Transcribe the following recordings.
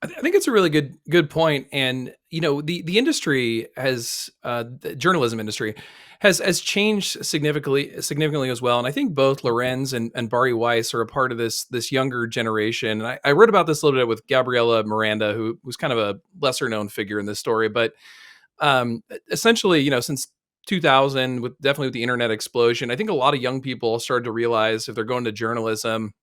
I think it's a really good point. And the industry has the journalism industry has changed significantly as well. And I think both Lorenz and Bari Weiss are a part of this younger generation. And I read about this a little bit with Gabriella Miranda, who was kind of a lesser known figure in this story, but essentially, since 2000, with definitely with the internet explosion, I think a lot of young people started to realize if they're going to journalism,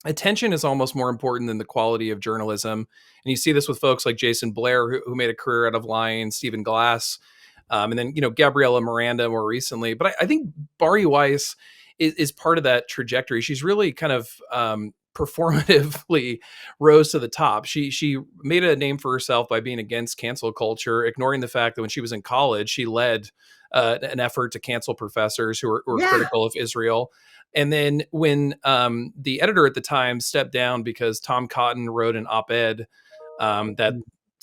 attention is almost more important than the quality of journalism. And you see this with folks like Jason Blair, who made a career out of lying, Stephen Glass, and then Gabriella Miranda more recently. But I think Bari Weiss is part of that trajectory. She's really kind of performatively rose to the top. She made a name for herself by being against cancel culture, ignoring the fact that when she was in college, she led an effort to cancel professors who were Yeah. critical of Israel. And then when the editor at the time stepped down because Tom Cotton wrote an op-ed that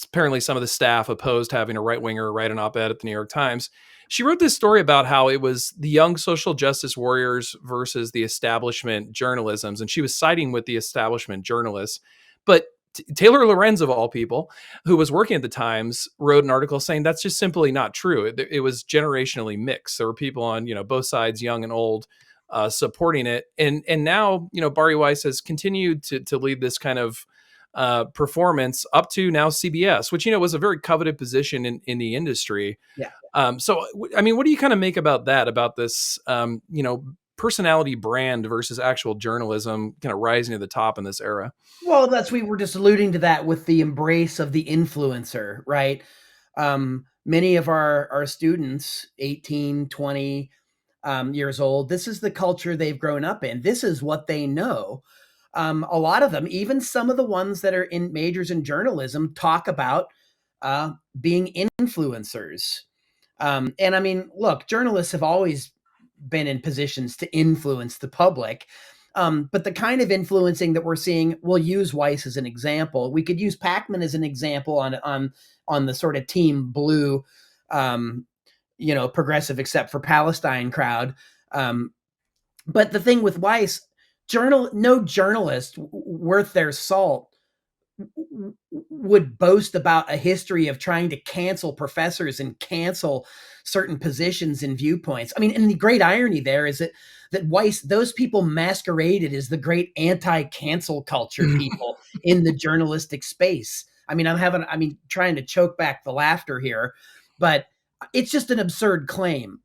apparently some of the staff opposed having a right winger write an op-ed at the New York Times, she wrote this story about how it was the young social justice warriors versus the establishment journalisms. And she was siding with the establishment journalists. But Taylor Lorenz, of all people, who was working at the Times, wrote an article saying that's just simply not true. It was generationally mixed. There were people on, both sides, young and old, supporting it. And now, Bari Weiss has continued to lead this kind of performance up to now CBS, which, was a very coveted position in the industry. Yeah. So, I mean, what do you kind of make about that, about this, personality brand versus actual journalism kind of rising to the top in this era? Well, we were just alluding to that with the embrace of the influencer, right? Many of our students, 18, 20 years old, this is the culture they've grown up in. This is what they know. A lot of them, even some of the ones that are in majors in journalism, talk about being influencers. And I mean, look, journalists have always been in positions to influence the public. But the kind of influencing that we're seeing, we'll use Weiss as an example. We could use Pakman as an example on the sort of Team Blue, progressive except for Palestine crowd. But the thing with Weiss, no journalist worth their salt would boast about a history of trying to cancel professors and cancel certain positions and viewpoints. I mean, and the great irony there is that Weiss, those people masqueraded as the great anti-cancel culture people in the journalistic space. I mean, trying to choke back the laughter here, but it's just an absurd claim.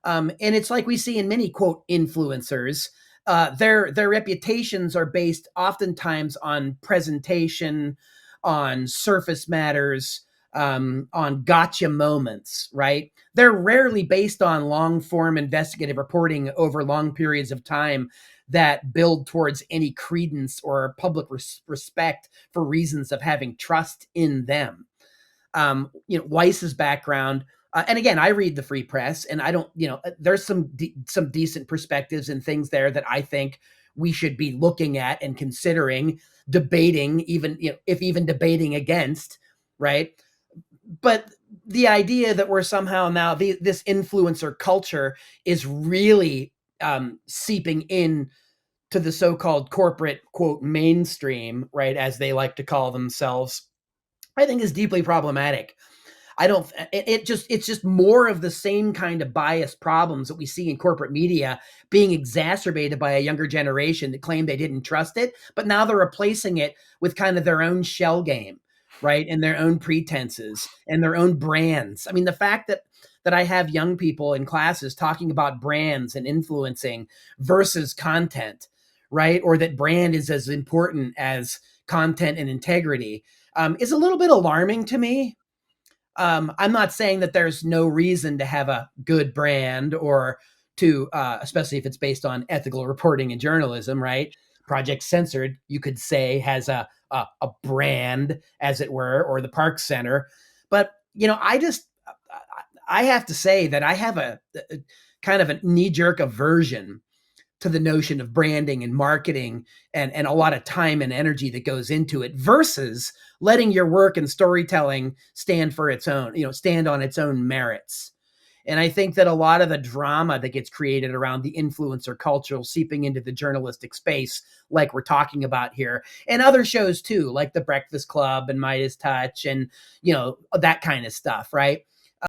And it's like we see in many, quote, influencers. Their reputations are based oftentimes on presentation, on surface matters, on gotcha moments, right? They're rarely based on long form investigative reporting over long periods of time that build towards any credence or public respect for reasons of having trust in them. Weiss's background, and again, I read the Free Press, and I don't, there's some decent perspectives and things there that I think we should be looking at and considering, debating, even if even debating against, right? But the idea that we're somehow now this influencer culture is really seeping in to the so-called corporate, quote, mainstream, right, as they like to call themselves, I think is deeply problematic. It's just more of the same kind of bias problems that we see in corporate media being exacerbated by a younger generation that claim they didn't trust it, but now they're replacing it with kind of their own shell game, right? And their own pretenses and their own brands. I mean, the fact that I have young people in classes talking about brands and influencing versus content, right? Or that brand is as important as content and integrity, is a little bit alarming to me. I'm not saying that there's no reason to have a good brand or to, especially if it's based on ethical reporting and journalism, right? Project Censored, you could say, has a brand, as it were, or the Park Center. But, I have to say that I have a kind of a knee-jerk aversion to the notion of branding and marketing and a lot of time and energy that goes into it versus letting your work and storytelling stand on its own merits. And I think that a lot of the drama that gets created around the influencer culture seeping into the journalistic space, like we're talking about here, and other shows too, like The Breakfast Club and Midas Touch and, that kind of stuff, right?